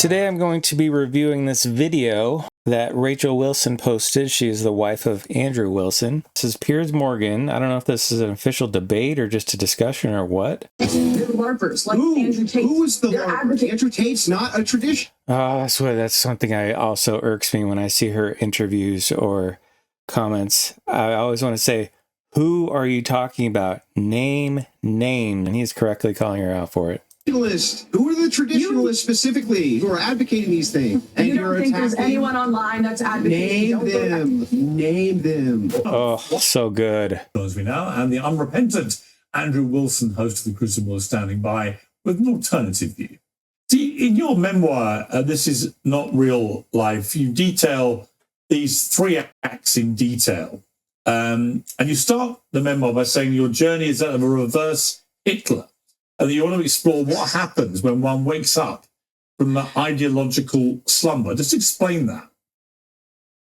Today I'm going to be reviewing this video that Rachel Wilson posted. She is the wife of Andrew Wilson. This is Piers Morgan. I don't know if this is an official debate or just a discussion or what. They're LARPers, like Andrew Tate. Who is the LARPer? Andrew Tate's not a tradition. That's something I also irks me when I see her interviews or comments. I always want to say, who are you talking about? Name. And he's correctly calling her out for it. Who are the traditionalists specifically who are advocating these things? And you don't think there's anyone online that's advocating? Name them. Oh, so good. As we know, and the unrepentant Andrew Wilson, host of The Crucible, is standing by with an alternative view. See, in your memoir, This Is Not Real Life, you detail these three acts in detail. And you start the memoir by saying your journey is that of a reverse Hitler. And you want to explore what happens when one wakes up from the ideological slumber. Just explain that.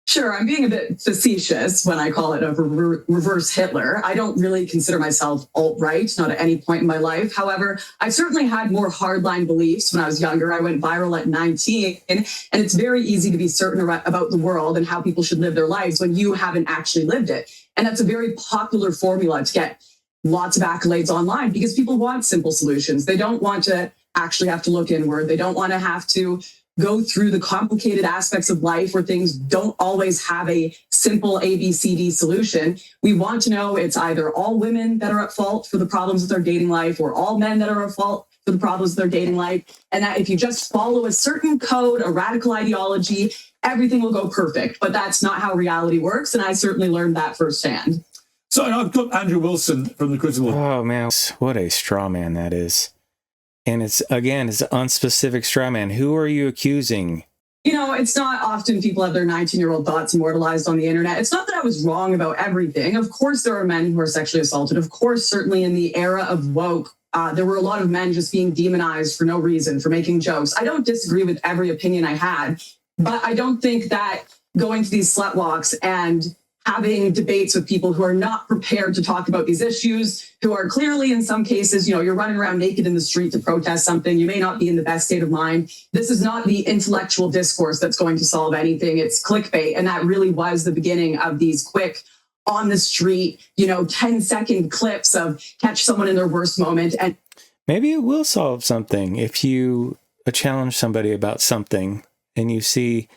Sure, I'm being a bit facetious when I call it a reverse Hitler. I don't really consider myself alt-right, not at any point in my life. However, I certainly had more hardline beliefs when I was younger. I went viral at 19, and it's very easy to be certain about the world and how people should live their lives when you haven't actually lived it. And that's a very popular formula to get lots of accolades online because people want simple solutions. They don't want to actually have to look inward. They don't want to have to go through the complicated aspects of life where things don't always have a simple ABCD solution. We want to know it's either all women that are at fault for the problems with their dating life or all men that are at fault for the problems with their dating life. And that if you just follow a certain code, a radical ideology, everything will go perfect. But that's not how reality works. And I certainly learned that firsthand. So I've got Andrew Wilson from The Crucible. Oh, man, what a straw man that is. And it's an unspecific straw man. Who are you accusing? You know, it's not often people have their 19-year-old thoughts immortalized on the internet. It's not that I was wrong about everything. Of course, there are men who are sexually assaulted. Of course, certainly in the era of woke, there were a lot of men just being demonized for no reason, for making jokes. I don't disagree with every opinion I had, but I don't think that going to these slut walks and having debates with people who are not prepared to talk about these issues, who are clearly, in some cases, you're running around naked in the street to protest something. You may not be in the best state of mind. This is not the intellectual discourse that's going to solve anything. It's clickbait. And that really was the beginning of these quick on the street, 10-second clips of catch someone in their worst moment. And maybe it will solve something if you challenge somebody about something and you see,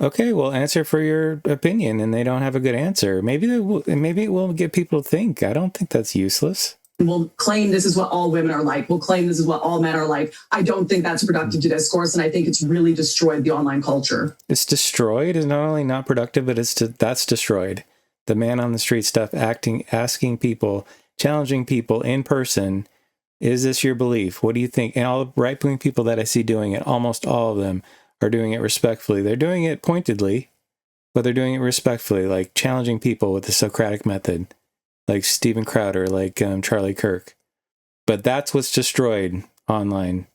okay, well, answer for your opinion, and they don't have a good answer. Maybe it will get people to think. I don't think that's useless. We'll claim this is what all women are like. We'll claim this is what all men are like. I don't think that's productive to discourse, and I think it's really destroyed the online culture. It's destroyed. It's not only not productive, but that's destroyed. The man on the street stuff, asking people, challenging people in person, is this your belief? What do you think? And all the right-wing people that I see doing it, almost all of them, are doing it respectfully. They're doing it pointedly, but they're doing it respectfully, like challenging people with the Socratic method, like Steven Crowder, like Charlie Kirk. But that's what's destroyed online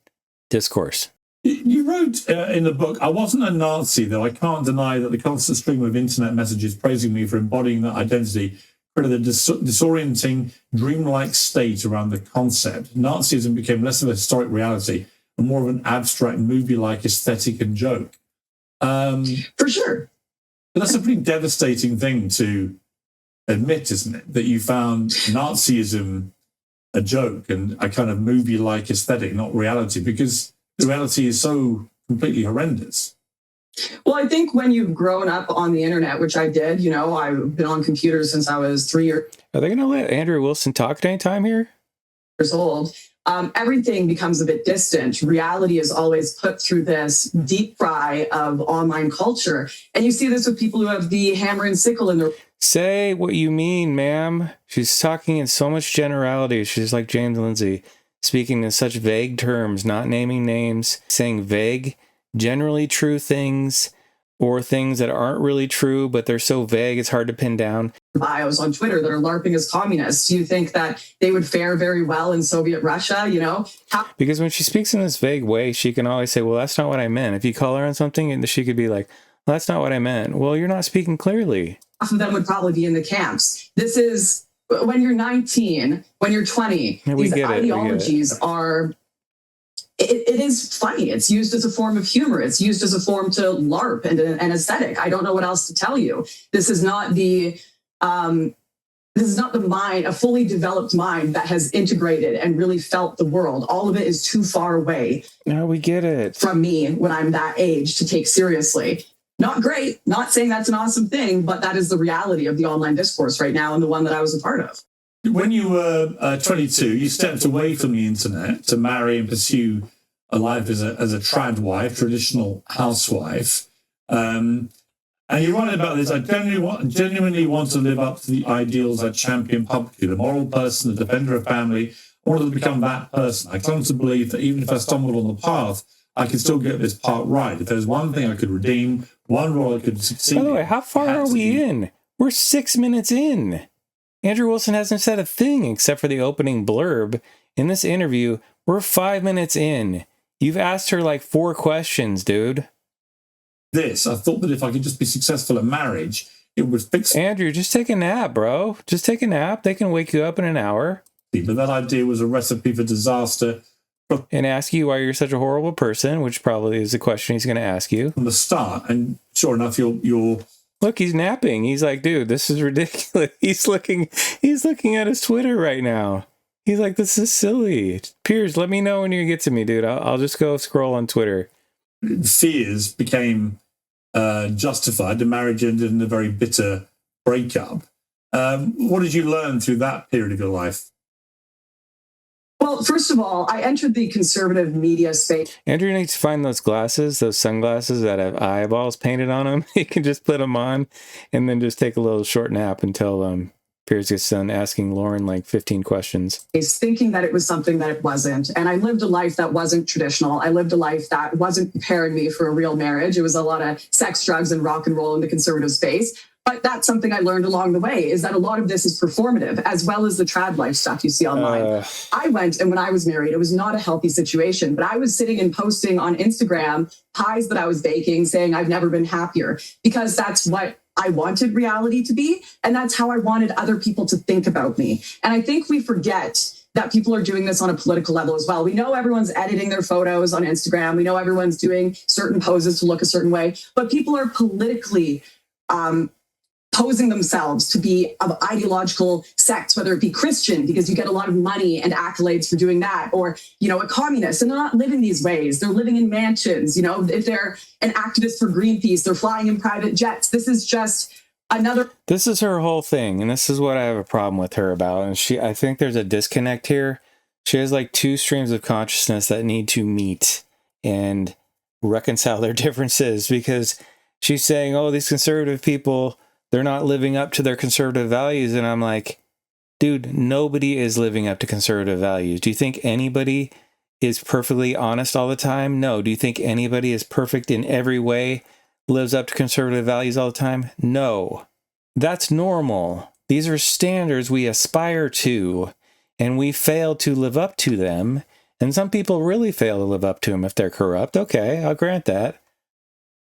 discourse. You wrote in the book, I wasn't a Nazi, though I can't deny that the constant stream of internet messages praising me for embodying that identity created a disorienting, dreamlike state around the concept. Nazism became less of a historic reality and more of an abstract movie-like aesthetic and joke. For sure. But that's a pretty devastating thing to admit, isn't it? That you found Nazism a joke and a kind of movie-like aesthetic, not reality, because the reality is so completely horrendous. Well, I think when you've grown up on the internet, which I did, I've been on computers since I was 3 years. Are they going to let Andrew Wilson talk at any time here? Old. Everything becomes a bit distant. Reality is always put through this deep fry of online culture. And you see this with people who have the hammer and sickle in their... Say what you mean, ma'am. She's talking in so much generality. She's like James Lindsay, speaking in such vague terms, not naming names, saying vague, generally true things, or things that aren't really true, but they're so vague it's hard to pin down. Bios on Twitter that are LARPing as communists. Do you think that they would fare very well in Soviet Russia, Because when she speaks in this vague way, she can always say, well, that's not what I meant. If you call her on something, and she could be like, well, that's not what I meant. Well, you're not speaking clearly. Half of them would probably be in the camps. This is when you're 19, when you're 20, these ideologies are it is funny. It's used as a form of humor. It's used as a form to LARP and an aesthetic. I don't know what else to tell you. This is not the mind, a fully developed mind that has integrated and really felt the world. All of it is too far away. No, we get it. From me when I'm that age to take seriously. Not great. Not saying that's an awesome thing, but that is the reality of the online discourse right now and the one that I was a part of. When you were 22, you stepped away from the internet to marry and pursue a life as a trad wife, traditional housewife. And you're right about this. I genuinely want to live up to the ideals I champion publicly, the moral person, the defender of family. I wanted to become that person. I come to believe that even if I stumbled on the path, I could still get this part right. If there's one thing I could redeem, one role I could succeed. By the way, how far are we in? We're 6 minutes in. Andrew Wilson hasn't said a thing except for the opening blurb. In this interview, we're 5 minutes in. You've asked her like 4 questions, dude. I thought that if I could just be successful in marriage, it would fix... Andrew, just take a nap, bro. Just take a nap. They can wake you up in an hour. But that idea was a recipe for disaster. And ask you why you're such a horrible person, which probably is the question he's going to ask you. From the start, and sure enough, you're Look, he's napping. He's like, dude, this is ridiculous. He's looking at his Twitter right now. He's like, this is silly. Piers, let me know when you get to me, dude. I'll just go scroll on Twitter. Fears became justified. The marriage ended in a very bitter breakup. What did you learn through that period of your life? Well, first of all, I entered the conservative media space. Andrew needs to find those glasses, those sunglasses that have eyeballs painted on them. He can just put them on and then just take a little short nap until Piers gets done asking Lauren like 15 questions. Thinking that it was something that it wasn't. And I lived a life that wasn't traditional. I lived a life that wasn't preparing me for a real marriage. It was a lot of sex, drugs, and rock and roll in the conservative space. But that's something I learned along the way, is that a lot of this is performative, as well as the trad life stuff you see online. I went, and when I was married, it was not a healthy situation, but I was sitting and posting on Instagram pies that I was baking, saying I've never been happier, because that's what I wanted reality to be, and that's how I wanted other people to think about me. And I think we forget that people are doing this on a political level as well. We know everyone's editing their photos on Instagram. We know everyone's doing certain poses to look a certain way, but people are politically posing themselves to be of ideological sects, whether it be Christian, because you get a lot of money and accolades for doing that, or, a communist, and they're not living these ways. They're living in mansions. If they're an activist for Greenpeace, they're flying in private jets. This is just another... This is her whole thing, and this is what I have a problem with her about. And I think there's a disconnect here. She has like 2 streams of consciousness that need to meet and reconcile their differences, because she's saying, oh, these conservative people, they're not living up to their conservative values. And I'm like, dude, nobody is living up to conservative values. Do you think anybody is perfectly honest all the time? No. Do you think anybody is perfect in every way, lives up to conservative values all the time? No. That's normal. These are standards we aspire to, and we fail to live up to them. And some people really fail to live up to them if they're corrupt. Okay, I'll grant that.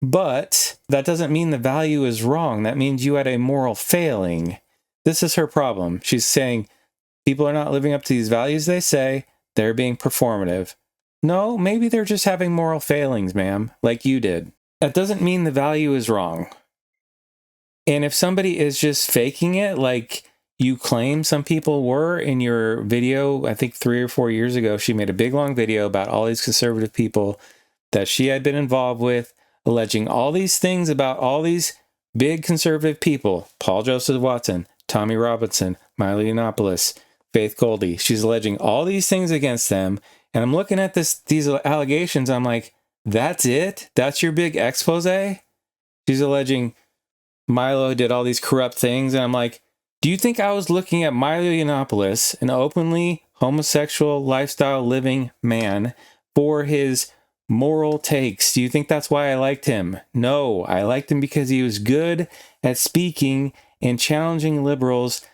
But that doesn't mean the value is wrong. That means you had a moral failing. This is her problem. She's saying people are not living up to these values they say. They're being performative. No, maybe they're just having moral failings, ma'am, like you did. That doesn't mean the value is wrong. And if somebody is just faking it, like you claim some people were in your video, I think 3 or 4 years ago, she made a big, long video about all these conservative people that she had been involved with, alleging all these things about all these big conservative people, Paul Joseph Watson, Tommy Robinson, Milo Yiannopoulos, Faith Goldy. She's alleging all these things against them. And I'm looking at these allegations. I'm like, that's it? That's your big expose? She's alleging Milo did all these corrupt things. And I'm like, do you think I was looking at Milo Yiannopoulos, an openly homosexual lifestyle living man, for his moral takes? Do you think that's why I liked him? No, I liked him because he was good at speaking and challenging liberals,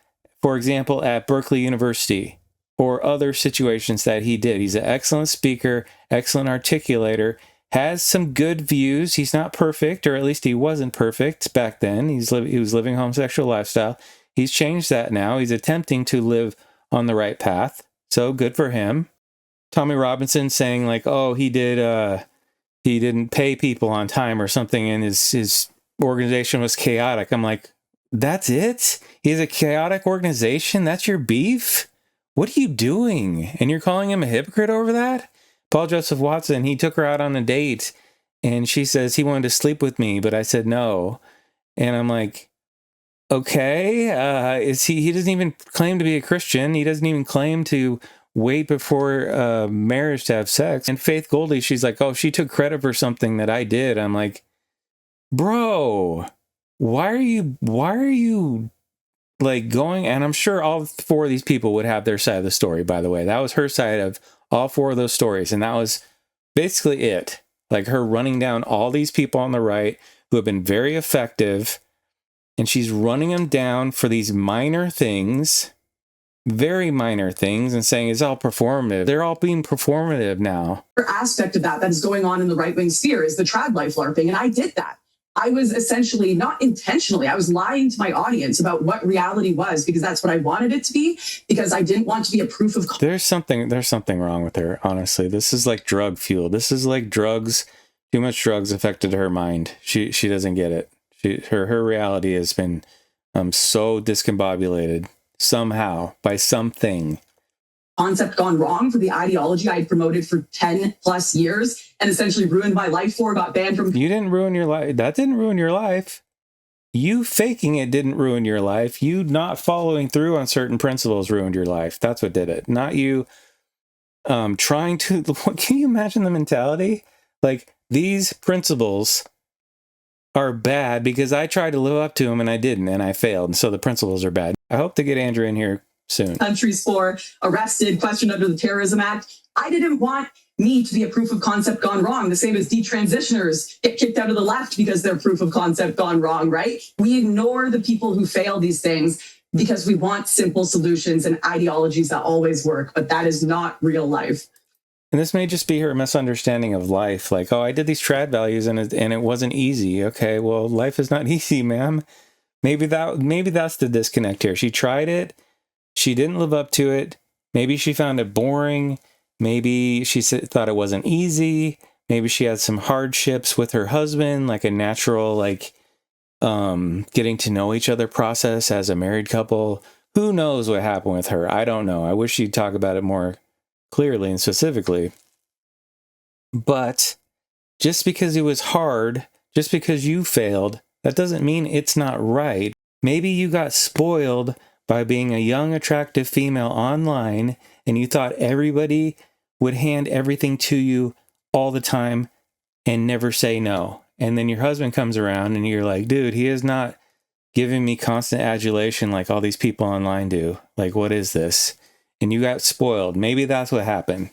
for example, at Berkeley University or other situations that he did. He's an excellent speaker, excellent articulator, has some good views. He's not perfect, or at least he wasn't perfect back then. He was living a homosexual lifestyle. He's changed that now. He's attempting to live on the right path. So good for him. Tommy Robinson saying like, oh, he didn't pay people on time or something, and his organization was chaotic. I'm like, that's it? He has a chaotic organization? That's your beef? What are you doing? And you're calling him a hypocrite over that? Paul Joseph Watson, he took her out on a date, and she says he wanted to sleep with me, but I said no. And I'm like, okay, he doesn't even claim to be a Christian. He doesn't even claim to wait before marriage to have sex. And Faith Goldy, she's like, oh, she took credit for something that I did. I'm like, bro, why are you like going? And I'm sure all four of these people would have their side of the story, by the way. That was her side of all four of those stories. And that was basically it. Like her running down all these people on the right who have been very effective. And she's running them down for these minor things, very minor things, and saying it's all performative. They're all being performative now. Aspect of that is going on in the right-wing sphere is the trad life LARPing. And I did that. I was essentially, not intentionally, I was lying to my audience about what reality was because that's what I wanted it to be, because I didn't want to be a proof of... There's something wrong with her, honestly. This is like drug fuel. This is like drugs. Too much drugs affected her mind. She doesn't get it. Her reality has been so discombobulated somehow by something. Concept gone wrong for the ideology I had promoted for 10 plus years and essentially ruined my life for, got banned from... You didn't ruin your life. That didn't ruin your life. You faking it didn't ruin your life. You not following through on certain principles ruined your life. That's what did it. Not you trying to... Can you imagine the mentality? Like, these principles are bad because I tried to live up to them and I didn't, and I failed. And so the principles are bad. I hope to get Andrew in here soon. Countries for arrested, questioned under the Terrorism Act. I didn't want me to be a proof of concept gone wrong, the same as detransitioners get kicked out of the left because they're proof of concept gone wrong, right? We ignore the people who fail these things because we want simple solutions and ideologies that always work, but that is not real life. And this may just be her misunderstanding of life. Like, oh, I did these trad values and it wasn't easy. Okay, well, life is not easy, ma'am. Maybe that's the disconnect here. She tried it. She didn't live up to it. Maybe she found it boring. Maybe she thought it wasn't easy. Maybe she had some hardships with her husband, like a natural, like, getting to know each other process as a married couple. Who knows what happened with her? I don't know. I wish she'd talk about it more clearly and specifically. But just because it was hard, just because you failed, that doesn't mean it's not right. Maybe you got spoiled by being a young, attractive female online, and you thought everybody would hand everything to you all the time and never say no. And then your husband comes around and you're like, dude, he is not giving me constant adulation like all these people online do. Like, what is this? And you got spoiled. Maybe that's what happened.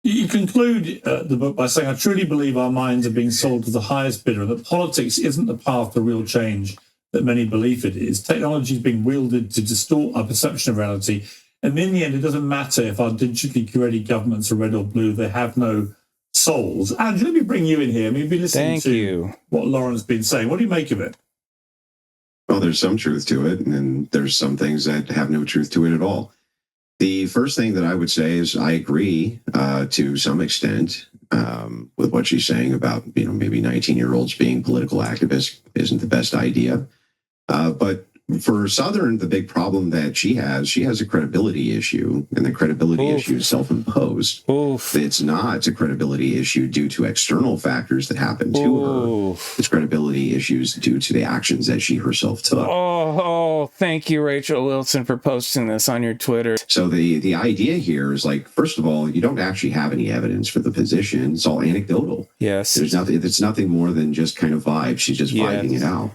You conclude the book by saying, I truly believe our minds are being sold to the highest bidder, and that politics isn't the path to real change that many believe it is. Technology is being wielded to distort our perception of reality. And in the end, it doesn't matter if our digitally curated governments are red or blue, they have no souls. Andrew, let me bring you in here. I mean, you've been listening to what Lauren's been saying. What do you make of it? Well, there's some truth to it, and then there's some things that have no truth to it at all. The first thing that I would say is I agree to some extent with what she's saying about, maybe 19-year-olds being political activists isn't the best idea. But for Southern, the big problem that she has a credibility issue, and the credibility issue is self-imposed. It's not a credibility issue due to external factors that happen to her. It's credibility issues due to the actions that she herself took. Oh, thank you, Rachel Wilson, for posting this on your Twitter. So the idea here is, like, first of all, you don't actually have any evidence for the position. It's all anecdotal. Yes. It's nothing more than just kind of vibe. She's just vibing it out.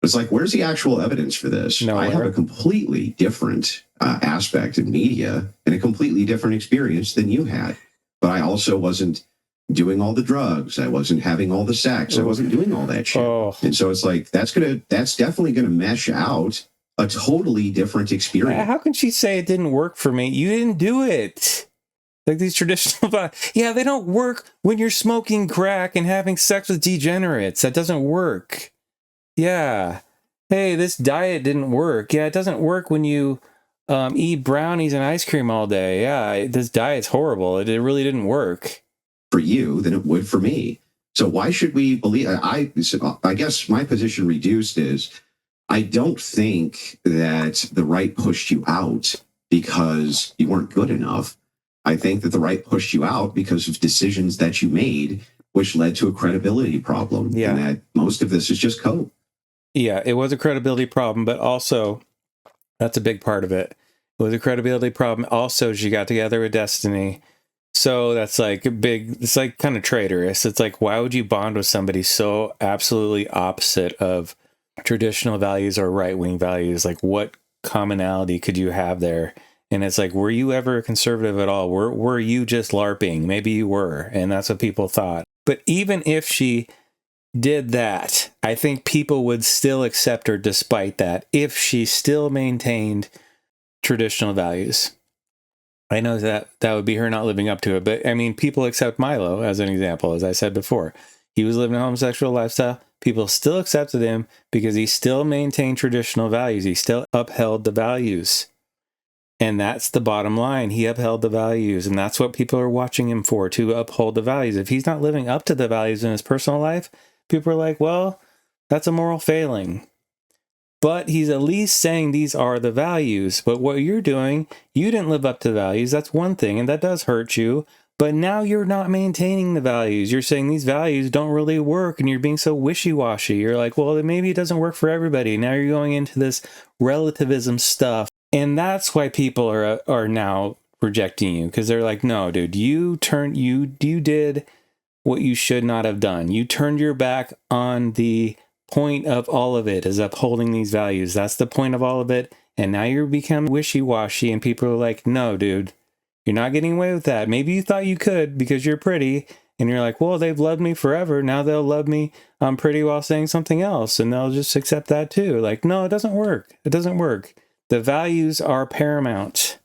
It's like, where's the actual evidence for this? Nowhere. I have a completely different aspect of media and a completely different experience than you had. But I also wasn't doing all the drugs. I wasn't having all the sex. I wasn't doing all that shit. And so it's like, that's definitely gonna mesh out a totally different experience. How can she say it didn't work for me? You didn't do it. Like these traditional, they don't work when you're smoking crack and having sex with degenerates. That doesn't work. Yeah. Hey, this diet didn't work. Yeah, it doesn't work when you eat brownies and ice cream all day. Yeah, this diet's horrible. It really didn't work. For you than it would for me. So why should we believe? I guess my position reduced is I don't think that the right pushed you out because you weren't good enough. I think that the right pushed you out because of decisions that you made, which led to a credibility problem. Yeah. And that most of this is just cope. Yeah, it was a credibility problem, but also that's a big part of it. It was a credibility problem. Also, she got together with Destiny. So that's like a big, it's like kind of traitorous. It's like, why would you bond with somebody so absolutely opposite of traditional values or right-wing values? Like, what commonality could you have there? And it's like, were you ever a conservative at all? Were you just LARPing? Maybe you were, and that's what people thought. But even if she did that, I think people would still accept her despite that, if she still maintained traditional values. I know that would be her not living up to it, but I mean, people accept Milo as an example. As I said before, he was living a homosexual lifestyle. People still accepted him because he still maintained traditional values. He still upheld the values. And that's the bottom line. He upheld the values, and that's what people are watching him for, to uphold the values. If he's not living up to the values in his personal life, people are like, well, that's a moral failing. But he's at least saying these are the values. But what you're doing, you didn't live up to the values. That's one thing, and that does hurt you. But now you're not maintaining the values. You're saying these values don't really work, and you're being so wishy-washy. You're like, well, maybe it doesn't work for everybody. Now you're going into this relativism stuff. And that's why people are now rejecting you, because they're like, no, dude, you did what you should not have done. You turned your back on the point of all of it, is upholding these values. That's the point of all of it. And now you're becoming wishy-washy, and people are like, no, dude, you're not getting away with that. Maybe you thought you could because you're pretty, and you're like, well, they've loved me forever. Now they'll love me I'm pretty while saying something else, and they'll just accept that too. Like, no, it doesn't work. It doesn't work. The values are paramount.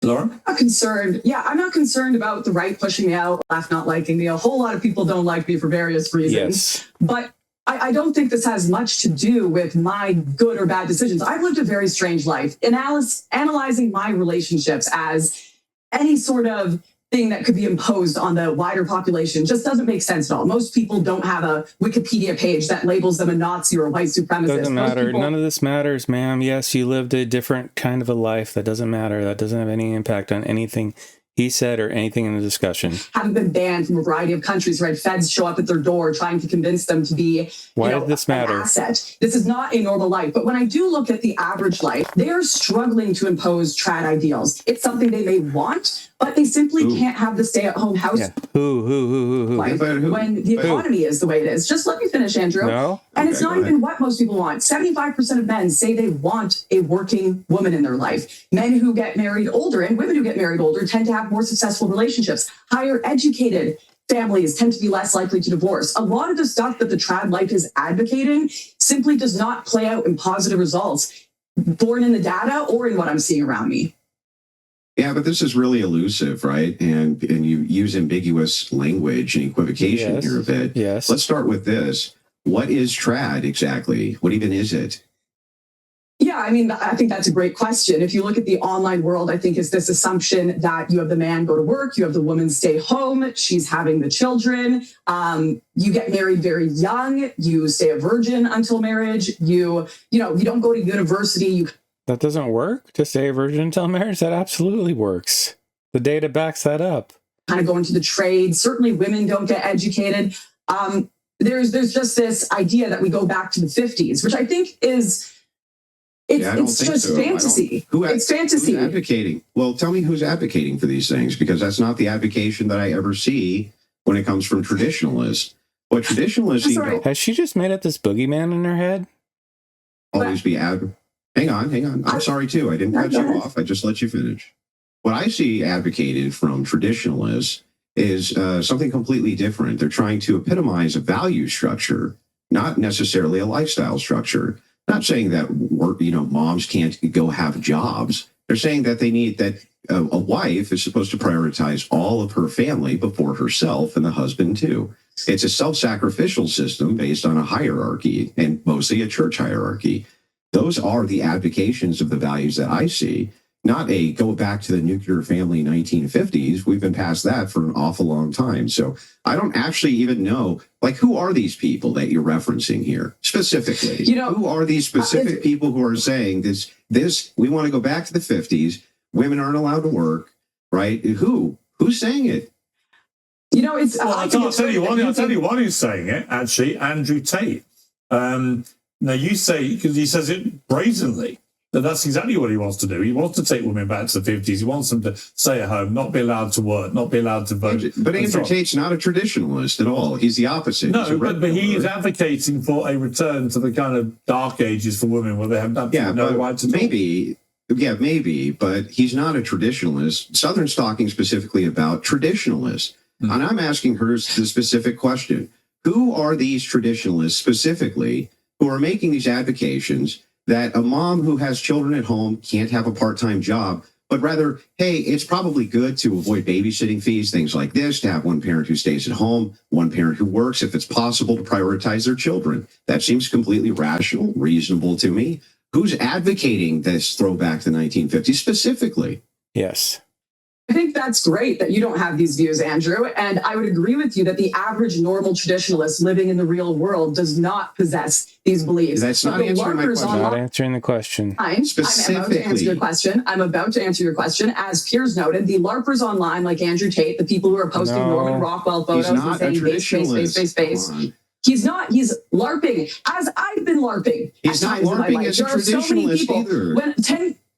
Laura? I'm not concerned. Yeah, I'm not concerned about the right pushing me out, left not liking me. A whole lot of people don't like me for various reasons. Yes. But I don't think this has much to do with my good or bad decisions. I've lived a very strange life. Analyzing my relationships as any sort of thing that could be imposed on the wider population just doesn't make sense at all. Most people don't have a Wikipedia page that labels them a Nazi or a white supremacist. Doesn't matter. None of this matters, ma'am. Yes, you lived a different kind of a life. That doesn't matter. That doesn't have any impact on anything he said or anything in the discussion. Haven't been banned from a variety of countries, right? Feds show up at their door trying to convince them to be Why does this matter? An asset. This is not a normal life. But when I do look at the average life, they are struggling to impose trad ideals. It's something they may want, but they simply can't have the stay-at-home house. Yeah. Who? Life when the economy is the way it is. Just let me finish, Andrew. No? And it's not even what most people want. 75% of men say they want a working woman in their life. Men who get married older and women who get married older tend to have more successful relationships. Higher educated families tend to be less likely to divorce. A lot of the stuff that the trad life is advocating simply does not play out in positive results, born in the data or in what I'm seeing around me. Yeah, but this is really elusive, right? And you use ambiguous language and equivocation here a bit. Yes. Let's start with this. What is trad exactly? What even is it? Yeah, I mean, I think that's a great question. If you look at the online world, I think it's this assumption that you have the man go to work, you have the woman stay home, she's having the children, you get married very young, you stay a virgin until marriage, you don't go to university. That doesn't work to stay a virgin until marriage? That absolutely works. The data backs that up. Kind of go into the trade. Certainly women don't get educated. There's just this idea that we go back to the 50s, which I think is... It's just fantasy. It's fantasy. Who's advocating? Well, tell me who's advocating for these things, because that's not the advocation that I ever see when it comes from traditionalists. What traditionalists Has she just made up this boogeyman in her head? Always be Hang on. I'm sorry too. I didn't cut you off. I just let you finish. What I see advocated from traditionalists is something completely different. They're trying to epitomize a value structure, not necessarily a lifestyle structure. Not saying that moms can't go have jobs. They're saying that they need that a wife is supposed to prioritize all of her family before herself and the husband too. It's a self-sacrificial system based on a hierarchy, and mostly a church hierarchy. Those are the advocations of the values that I see. not a go back to the nuclear family 1950s. We've been past that for an awful long time. So I don't actually even know, like, who are these people that you're referencing here specifically? Who are these specific people who are saying this, we want to go back to the 50s. Women aren't allowed to work, right? Who's saying it? I'll tell you one who's saying it, actually, Andrew Tate. Now you say, because he says it brazenly, that's exactly what he wants to do. He wants to take women back to the 50s. He wants them to stay at home, not be allowed to work, not be allowed to vote. But Andrew Tate's not a traditionalist at all. He's the opposite. No, but he is advocating for a return to the kind of dark ages for women where they have no right to maybe. Yeah, maybe, but he's not a traditionalist. Southern's talking specifically about traditionalists. And I'm asking her the specific question. Who are these traditionalists specifically who are making these advocations that a mom who has children at home can't have a part-time job, but rather, hey, it's probably good to avoid babysitting fees, things like this, to have one parent who stays at home, one parent who works, if it's possible, to prioritize their children. That seems completely rational, reasonable to me. Who's advocating this throwback to the 1950s specifically? Yes. I think that's great that you don't have these views, Andrew. And I would agree with you that the average normal traditionalist living in the real world does not possess these beliefs. That's not answering my question. Not answering the question. I'm about to answer your question. I'm about to answer your question. As Piers noted, the LARPers online, like Andrew Tate, the people who are posting Norman Rockwell photos and saying base. He's not. He's LARPing, as I've been LARPing. He's not LARPing as a traditionalist either. When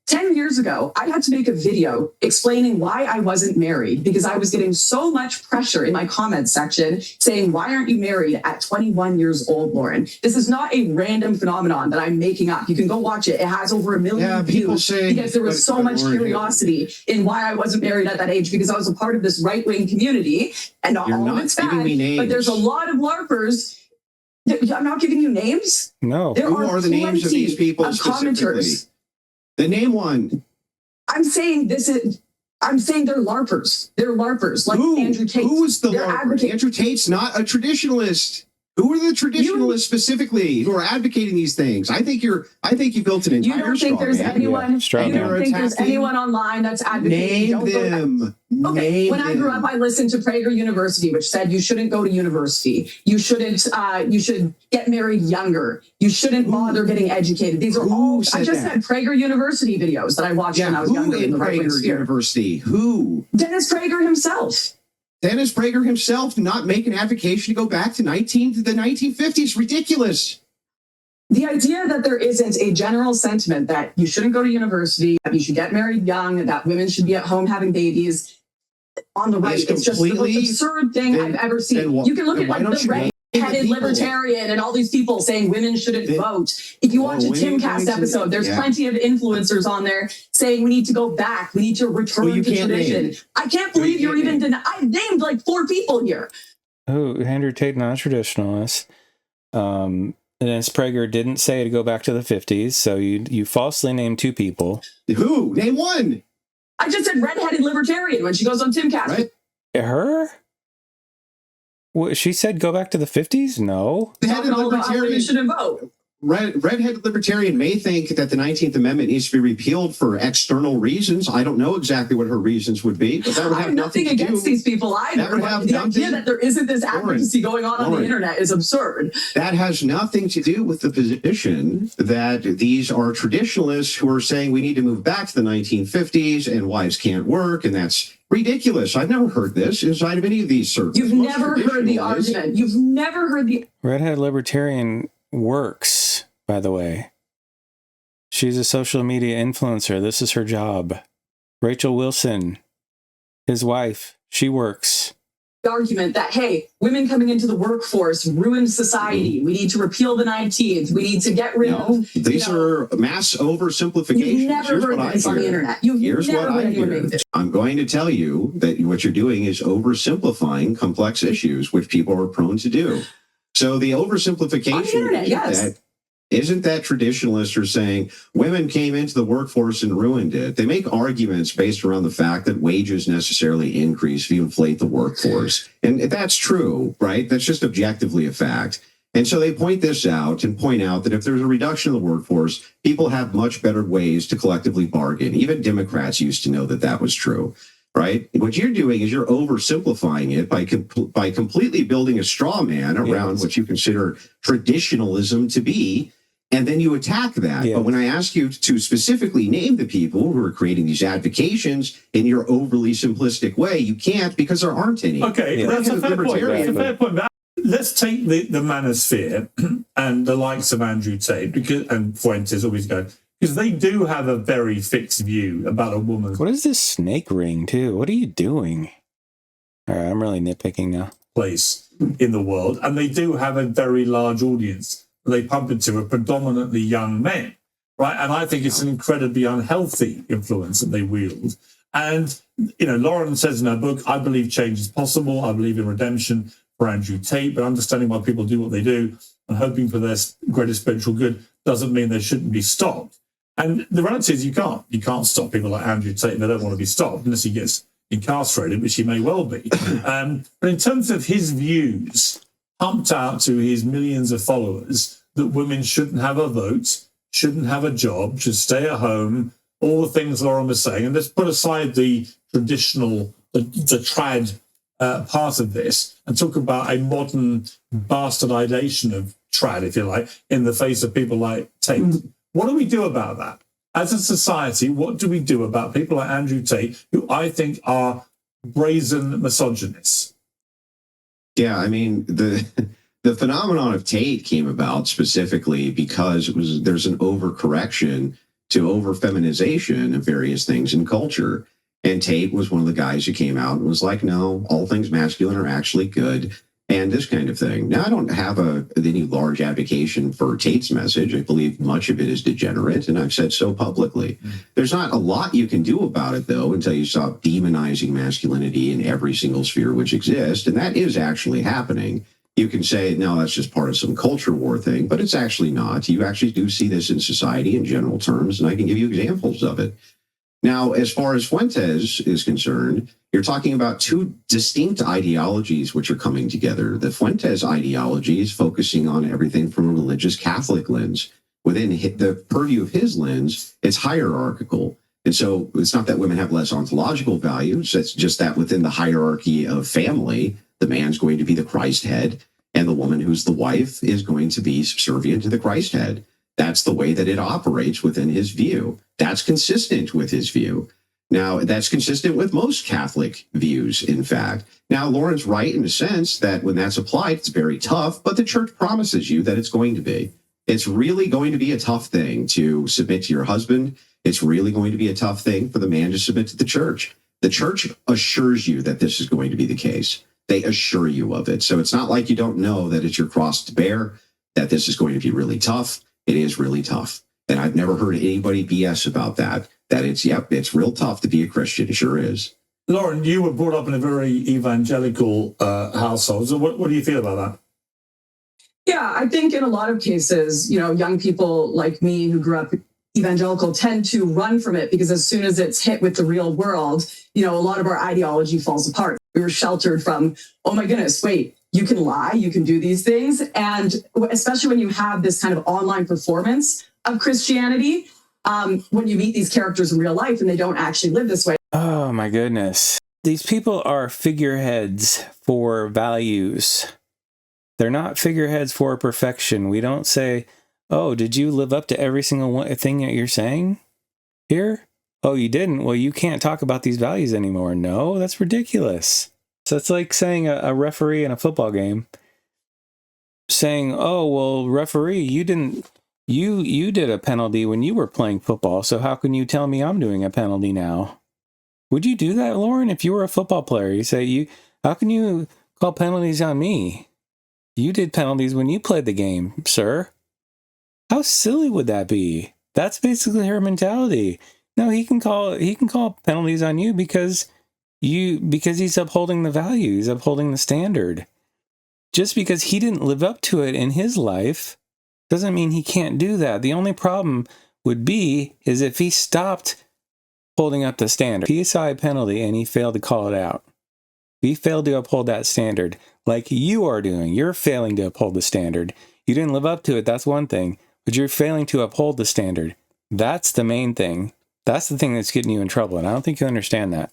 10 years ago, I had to make a video explaining why I wasn't married because I was getting so much pressure in my comments section saying, why aren't you married at 21 years old, Lauren? This is not a random phenomenon that I'm making up. You can go watch it. It has over 1 million views because there was so much curiosity in why I wasn't married at that age because I was a part of this right-wing community and not all of it's bad. But there's a lot of LARPers. I'm not giving you names. No. Who are the names of these people specifically? The name one. I'm saying they're LARPers. They're LARPers, like Andrew Tate. Who is the LARPer? Andrew Tate's not a traditionalist. Who are the traditionalists specifically who are advocating these things? I think you built an entire. You don't think there's anyone? You don't think there's anyone online that's advocating? Name them. Okay. When I grew up, I listened to Prager University, which said you shouldn't go to university. You shouldn't. You should get married younger. You shouldn't bother getting educated. These are all. I just said Prager University videos that I watched when I was younger in the right-wing sphere. University? Who? Dennis Prager himself. Dennis Prager himself not make an advocation to go back to the 1950s. Ridiculous. The idea that there isn't a general sentiment that you shouldn't go to university, that you should get married young, that women should be at home having babies on the right. It's just the most absurd thing I've ever seen. You can look at like the red-headed libertarian and all these people saying women shouldn't vote. If you watch a Timcast episode, there's plenty of influencers on there saying we need to go back. We need to return to tradition. I can't believe you're even denying. I named like 4 people here. Oh, Andrew Tate, non-traditionalist. Dennis Prager didn't say to go back to the 50s, so you falsely named 2 people. Who? Name one. I just said red-headed libertarian when she goes on Timcast. Right? Her? She said go back to the 50s? No. Red-headed libertarian shouldn't vote. Red-headed libertarian may think that the 19th Amendment needs to be repealed for external reasons. I don't know exactly what her reasons would be, but that would have nothing against these people either. The idea that there isn't this advocacy going on the internet is absurd. That has nothing to do with the position that these are traditionalists who are saying we need to move back to the 1950s and wives can't work, and that's ridiculous. I've never heard this inside of any of these circles. You've never heard the argument. You've never heard the... Redhead libertarian works, by the way. She's a social media influencer. This is her job. Rachel Wilson, his wife, she works. The argument that, hey, women coming into the workforce ruins society. We need to repeal the 19th. We need to get rid of... These are mass oversimplifications. You've never heard this on the internet. Here's what I hear. I'm going to tell you that what you're doing is oversimplifying complex issues, which people are prone to do. So the oversimplification on the internet, isn't that traditionalists are saying women came into the workforce and ruined it. They make arguments based around the fact that wages necessarily increase if you inflate the workforce. And that's true, right? That's just objectively a fact. And so they point this out and point out that if there's a reduction of the workforce, people have much better ways to collectively bargain. Even Democrats used to know that that was true, right? What you're doing is you're oversimplifying it by completely building a straw man around what you consider traditionalism to be. And then you attack that. Yes. But when I ask you to specifically name the people who are creating these advocations in your overly simplistic way, you can't because there aren't any. Okay, that's a fair point. That's a fair point. Let's take the Manosphere and the likes of Andrew Tate and Fuentes always go, because they do have a very fixed view about a woman. What is this snake ring, too? What are you doing? All right, I'm really nitpicking now. Place in the world, and they do have a very large audience they pump into, are predominantly young men, right? And I think it's an incredibly unhealthy influence that they wield. And, Lauren says in her book, I believe change is possible. I believe in redemption for Andrew Tate, but understanding why people do what they do and hoping for their greater spiritual good doesn't mean they shouldn't be stopped. And the reality is you can't stop people like Andrew Tate. They don't want to be stopped unless he gets incarcerated, which he may well be. But in terms of his views, pumped out to his millions of followers, that women shouldn't have a vote, shouldn't have a job, should stay at home, all the things Lauren was saying. And let's put aside the traditional, the trad part of this and talk about a modern bastardization of trad, if you like, in the face of people like Tate. What do we do about that? As a society, what do we do about people like Andrew Tate, who I think are brazen misogynists? Yeah, I mean, the phenomenon of Tate came about specifically because there's an overcorrection to over-feminization of various things in culture. And Tate was one of the guys who came out and was like, no, all things masculine are actually good, and this kind of thing. Now, I don't have any large advocation for Tate's message. I believe much of it is degenerate, and I've said so publicly. There's not a lot you can do about it, though, until you stop demonizing masculinity in every single sphere which exists, and that is actually happening. You can say, no, that's just part of some culture war thing, but it's actually not. You actually do see this in society in general terms, and I can give you examples of it. Now, as far as Fuentes is concerned, you're talking about two distinct ideologies which are coming together. The Fuentes ideology is focusing on everything from a religious Catholic lens. Within the purview of his lens, it's hierarchical. And so it's not that women have less ontological values. It's just that within the hierarchy of family, the man's going to be the Christ head, and the woman who's the wife is going to be subservient to the Christ head. That's the way that it operates within his view. That's consistent with his view. Now, that's consistent with most Catholic views, in fact. Now, Lauren's right in the sense that when that's applied, it's very tough, but the church promises you that it's going to be. It's really going to be a tough thing to submit to your husband. It's really going to be a tough thing for the man to submit to the church. The church assures you that this is going to be the case. They assure you of it. So it's not like you don't know that it's your cross to bear, that this is going to be really tough. It is really tough. And I've never heard anybody BS about that it's real tough to be a Christian. It sure is. Lauren, you were brought up in a very evangelical household. So what do you feel about that? Yeah, I think in a lot of cases, young people like me who grew up evangelical tend to run from it because as soon as it's hit with the real world, a lot of our ideology falls apart. We were sheltered from, oh my goodness, wait, you can lie, you can do these things. And especially when you have this kind of online performance of Christianity, when you meet these characters in real life and they don't actually live this way. Oh my goodness. These people are figureheads for values. They're not figureheads for perfection. We don't say, oh, did you live up to every single thing that you're saying here? Oh, you didn't? Well, you can't talk about these values anymore. No, that's ridiculous. So it's like saying a referee in a football game saying, oh, well, referee, you did a penalty when you were playing football, so how can you tell me I'm doing a penalty now? Would you do that, Lauren, if you were a football player? You say, how can you call penalties on me? You did penalties when you played the game, sir. How silly would that be? That's basically her mentality. No, he can call penalties on you because he's upholding the value, he's upholding the standard. Just because he didn't live up to it in his life doesn't mean he can't do that. The only problem would be is if he stopped holding up the standard. He saw a penalty and he failed to call it out. We failed to uphold that standard like you are doing. You're failing to uphold the standard. You didn't live up to it. That's one thing. But you're failing to uphold the standard. That's the main thing. That's the thing that's getting you in trouble. And I don't think you understand that.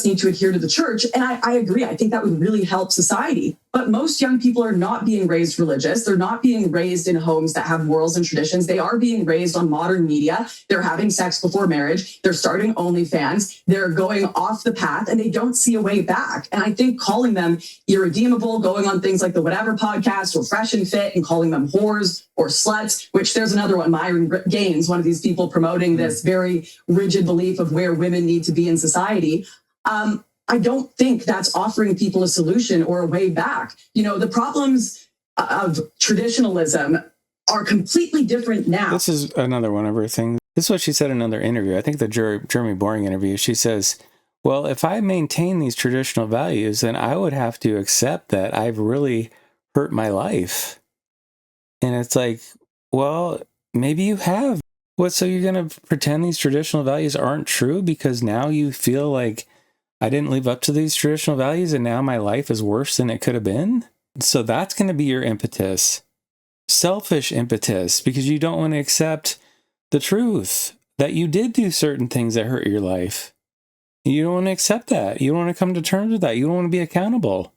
Need to adhere to the church. And I agree. I think that would really help society. But most young people are not being raised religious. They're not being raised in homes that have morals and traditions. They are being raised on modern media. They're having sex before marriage. They're starting OnlyFans. They're going off the path and they don't see a way back. And I think calling them irredeemable, going on things like the Whatever podcast or Fresh and Fit and calling them whores or sluts, which there's another one, Myron Gaines, one of these people promoting this very rigid belief of where women need to be in society. I don't think that's offering people a solution or a way back. You know, the problems of traditionalism are completely different now. This is another one of her things. This is what she said in another interview. I think the Jeremy Boring interview. She says, well, if I maintain these traditional values, then I would have to accept that I've really hurt my life. And it's like, well, maybe you have. What, so you're going to pretend these traditional values aren't true because now you feel like I didn't live up to these traditional values and now my life is worse than it could have been? So that's going to be your impetus. Selfish impetus, because you don't want to accept the truth that you did do certain things that hurt your life. You don't want to accept that. You don't want to come to terms with that. You don't want to be accountable.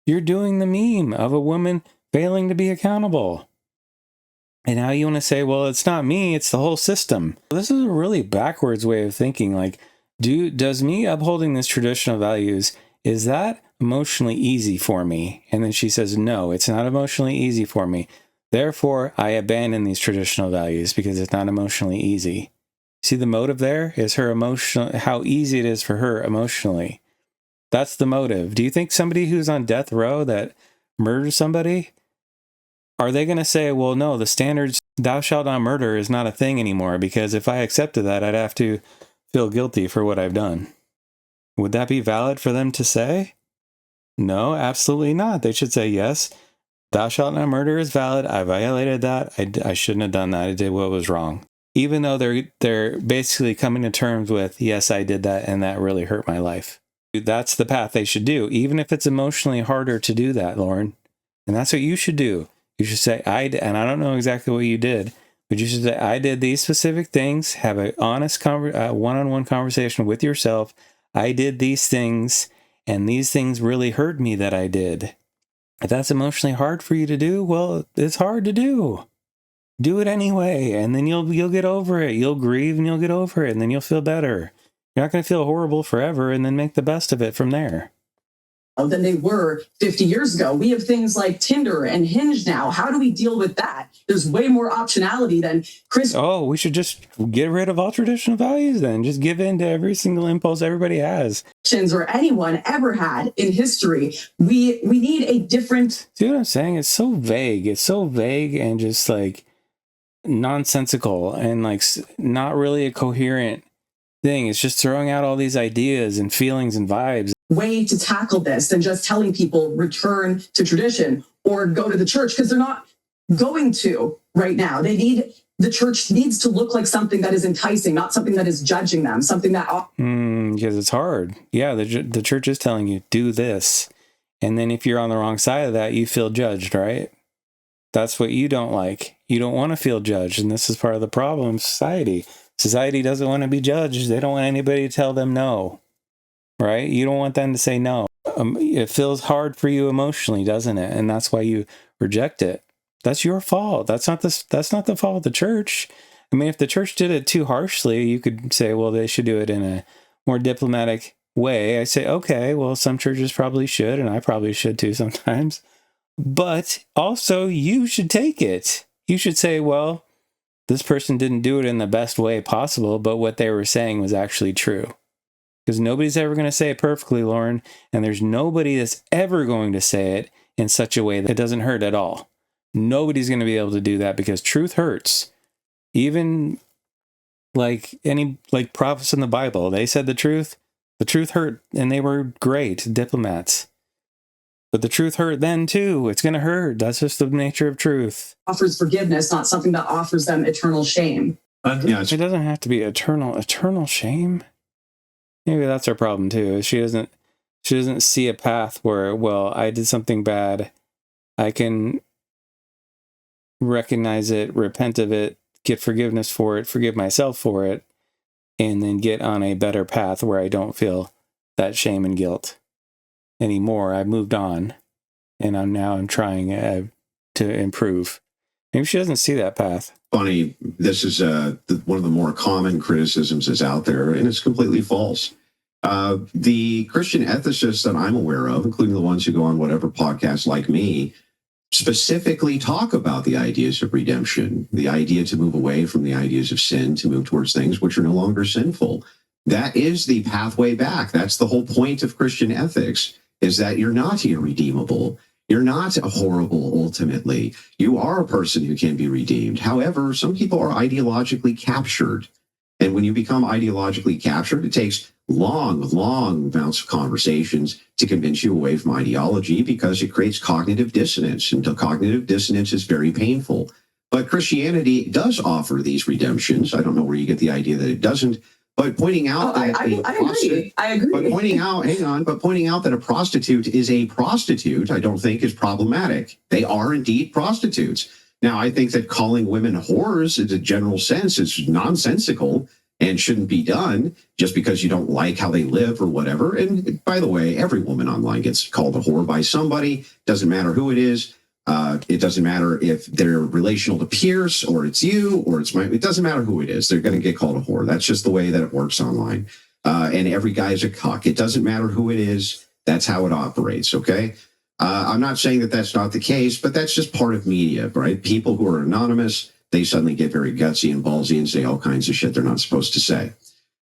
You're doing the meme of a woman failing to be accountable. And now you want to say, well, it's not me, it's the whole system. This is a really backwards way of thinking. Like, does me upholding these traditional values, is that emotionally easy for me? And then she says, no, it's not emotionally easy for me. Therefore, I abandon these traditional values because it's not emotionally easy. See, the motive there is her emotional, how easy it is for her emotionally. That's the motive. Do you think somebody who's on death row that murders somebody, are they going to say, well, no, the standards, thou shalt not murder is not a thing anymore, because if I accepted that, I'd have to feel guilty for what I've done? Would that be valid for them to say? No, absolutely not. They should say, yes, thou shalt not murder is valid. I violated that. I shouldn't have done that. I did what was wrong. Even though they're basically coming to terms with, yes, I did that and that really hurt my life. That's the path they should do, even if it's emotionally harder to do that, Lauren. And that's what you should do. You should say, and I don't know exactly what you did, but you should say, I did these specific things, have an honest one-on-one conversation with yourself. I did these things, and these things really hurt me that I did. If that's emotionally hard for you to do, well, it's hard to do. Do it anyway, and then you'll get over it. You'll grieve, and you'll get over it, and then you'll feel better. You're not going to feel horrible forever, and then make the best of it from there. Than they were 50 years ago. We have things like Tinder and Hinge now. How do we deal with that? There's way more optionality than Oh, we should just get rid of all traditional values then. Just give in to every single impulse everybody has. Or anyone ever had in history. We need a different... See what I'm saying? It's so vague. It's so vague and just like nonsensical and like not really a coherent thing. It's just throwing out all these ideas and feelings and vibes. Way to tackle this than just telling people return to tradition or go to the church, because they're not going to right now. The church needs to look like something that is enticing, not something that is judging them, something that... Because it's hard. Yeah, the church is telling you, do this. And then if you're on the wrong side of that, you feel judged, right? That's what you don't like. You don't want to feel judged. And this is part of the problem of society. Society doesn't want to be judged. They don't want anybody to tell them no. Right? You don't want them to say no. It feels hard for you emotionally, doesn't it? And that's why you reject it. That's your fault. That's not the fault of the church. I mean, if the church did it too harshly, you could say, well, they should do it in a more diplomatic way. I say, okay, well, some churches probably should, and I probably should too sometimes. But also, you should take it. You should say, well, this person didn't do it in the best way possible, but what they were saying was actually true. Because nobody's ever going to say it perfectly, Lauren, and there's nobody that's ever going to say it in such a way that it doesn't hurt at all. Nobody's going to be able to do that because truth hurts. Even like prophets in the Bible, they said the truth hurt, and they were great diplomats. But the truth hurt then too. It's going to hurt. That's just the nature of truth. Offers forgiveness, not something that offers them eternal shame. Yeah, it doesn't have to be eternal shame. Maybe that's our problem too. She She doesn't see a path where, well, I did something bad. I can recognize it, repent of it, get forgiveness for it, forgive myself for it, and then get on a better path where I don't feel that shame and guilt anymore. I've moved on, and I'm trying to improve. Maybe she doesn't see that path. Funny, this is one of the more common criticisms that's out there, and it's completely false. The Christian ethicists that I'm aware of, including the ones who go on whatever podcast like me, specifically talk about the ideas of redemption, the idea to move away from the ideas of sin, to move towards things which are no longer sinful. That is the pathway back. That's the whole point of Christian ethics, is that you're not irredeemable. You're not horrible, ultimately. You are a person who can be redeemed. However, some people are ideologically captured. And when you become ideologically captured, it takes long amounts of conversations to convince you away from ideology, because it creates cognitive dissonance. And the cognitive dissonance is very painful. But Christianity does offer these redemptions. I don't know where you get the idea that it doesn't. But pointing out I agree. But pointing out that a prostitute is a prostitute, I don't think is problematic. They are indeed prostitutes. Now, I think that calling women whores in a general sense is nonsensical and shouldn't be done just because you don't like how they live or whatever. And by the way, every woman online gets called a whore by somebody. Doesn't matter who it is. It doesn't matter if they're relational to Piers or it's you or it's it doesn't matter who it is. They're going to get called a whore. That's just the way that it works online. And every guy is a cuck. It doesn't matter who it is. That's how it operates. Okay. I'm not saying that that's not the case, but that's just part of media, right? People who are anonymous, they suddenly get very gutsy and ballsy and say all kinds of shit they're not supposed to say.